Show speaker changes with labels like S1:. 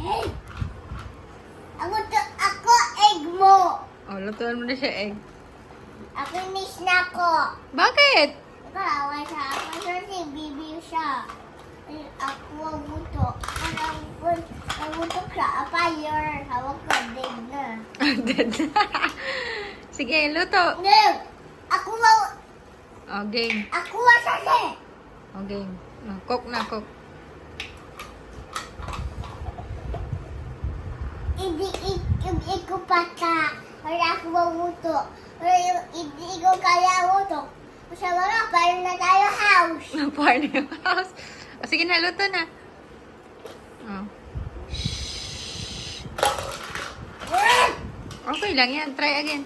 S1: Hey! Ako egg mo.
S2: Oh, lutuan mo na siya egg.
S1: Ako miss na ko.
S2: Bakit?
S1: Ikaw, siya. Ako si Bibi siya. Ako ang buto. Ang buto siya. Fire. Hawak ko. Dead na.
S2: Dead na. Sige, luto.
S1: No! Ako mau...
S2: Oh, game.
S1: Ako masali.
S2: Oh, game. Oh, cook na, cook.
S1: Hindi ko pata. Wala ako mabuto. Hindi ko kaya buto. Sa mga paano na tayo house.
S2: Napar na yung house. O, sige na, luto na. Oh. Okay lang yan. Try again.